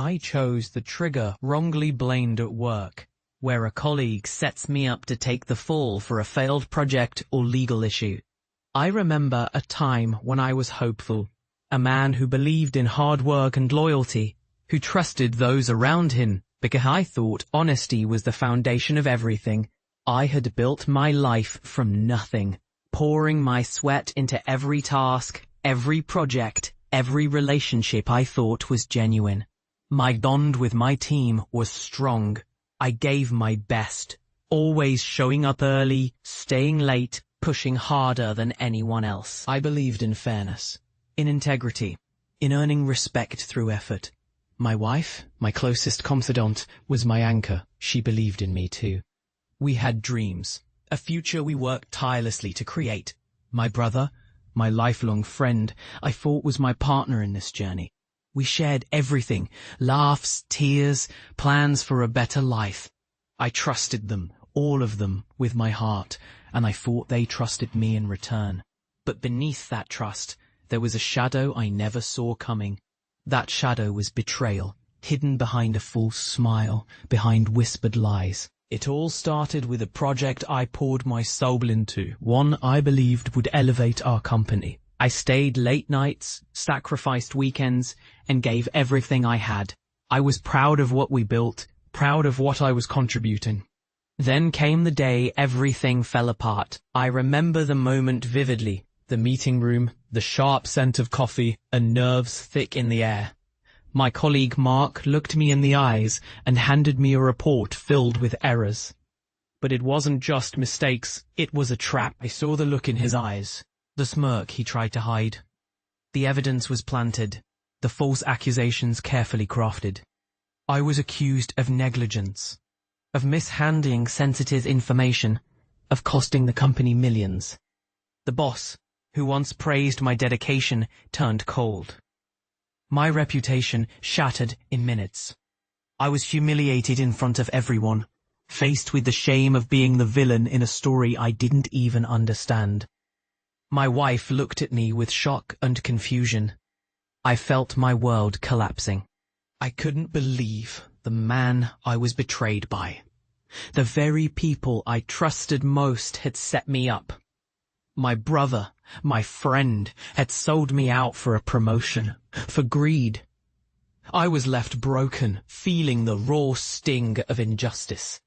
I chose the trigger wrongly blamed at work, where a colleague sets me up to take the fall for a failed project or legal issue. I remember a time when I was hopeful, a man who believed in hard work and loyalty, who trusted those around him, because I thought honesty was the foundation of everything. I had built my life from nothing, pouring my sweat into every task, every project, every relationship I thought was genuine. My bond with my team was strong. I gave my best, always showing up early, staying late, pushing harder than anyone else. I believed in fairness, in integrity, in earning respect through effort. My wife, my closest confidant, was my anchor. She believed in me too. We had dreams, a future we worked tirelessly to create. My brother, my lifelong friend, I thought was my partner in this journey. We shared everything, laughs, tears, plans for a better life. I trusted them, all of them, with my heart, and I thought they trusted me in return. But beneath that trust, there was a shadow I never saw coming. That shadow was betrayal, hidden behind a false smile, behind whispered lies. It all started with a project I poured my soul into, one I believed would elevate our company. I stayed late nights, sacrificed weekends, and gave everything I had. I was proud of what we built, proud of what I was contributing. Then came the day everything fell apart. I remember the moment vividly. The meeting room, the sharp scent of coffee, and nerves thick in the air. My colleague Mark looked me in the eyes and handed me a report filled with errors. But it wasn't just mistakes, it was a trap. I saw the look in his eyes, the smirk he tried to hide. The evidence was planted, the false accusations carefully crafted. I was accused of negligence, of mishandling sensitive information, of costing the company millions. The boss, who once praised my dedication, turned cold. My reputation shattered in minutes. I was humiliated in front of everyone, faced with the shame of being the villain in a story I didn't even understand. My wife looked at me with shock and confusion. I felt my world collapsing. I couldn't believe the man I was betrayed by. The very people I trusted most had set me up. My brother, my friend, had sold me out for a promotion, for greed. I was left broken, feeling the raw sting of injustice.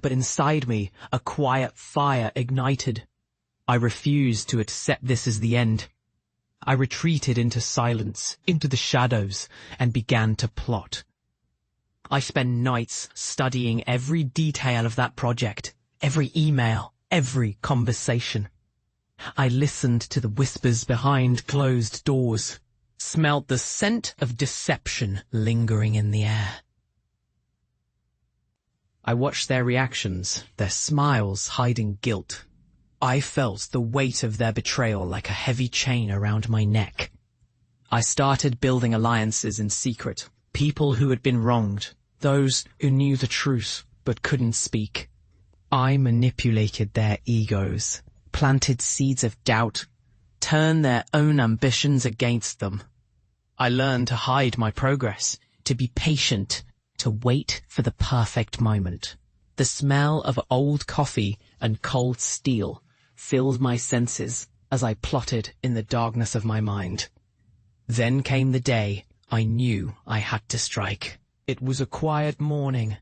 But inside me, a quiet fire ignited. I refused to accept this as the end. I retreated into silence, into the shadows, and began to plot. I spent nights studying every detail of that project, every email, every conversation. I listened to the whispers behind closed doors, smelt the scent of deception lingering in the air. I watched their reactions, their smiles hiding guilt. I felt the weight of their betrayal like a heavy chain around my neck. I started building alliances in secret, people who had been wronged, those who knew the truth but couldn't speak. I manipulated their egos, planted seeds of doubt, turned their own ambitions against them. I learned to hide my progress, to be patient, to wait for the perfect moment. The smell of old coffee and cold steel filled my senses as I plotted in the darkness of my mind. Then came the day I knew I had to strike. It was a quiet morning,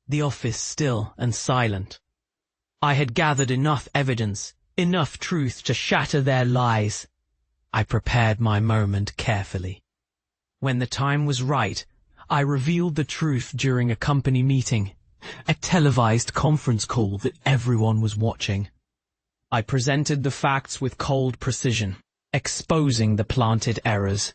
the office still and silent. I had gathered enough evidence, enough truth to shatter their lies. I prepared my moment carefully. When the time was right, I revealed the truth during a company meeting, a televised conference call that everyone was watching. I presented the facts with cold precision, exposing the planted errors.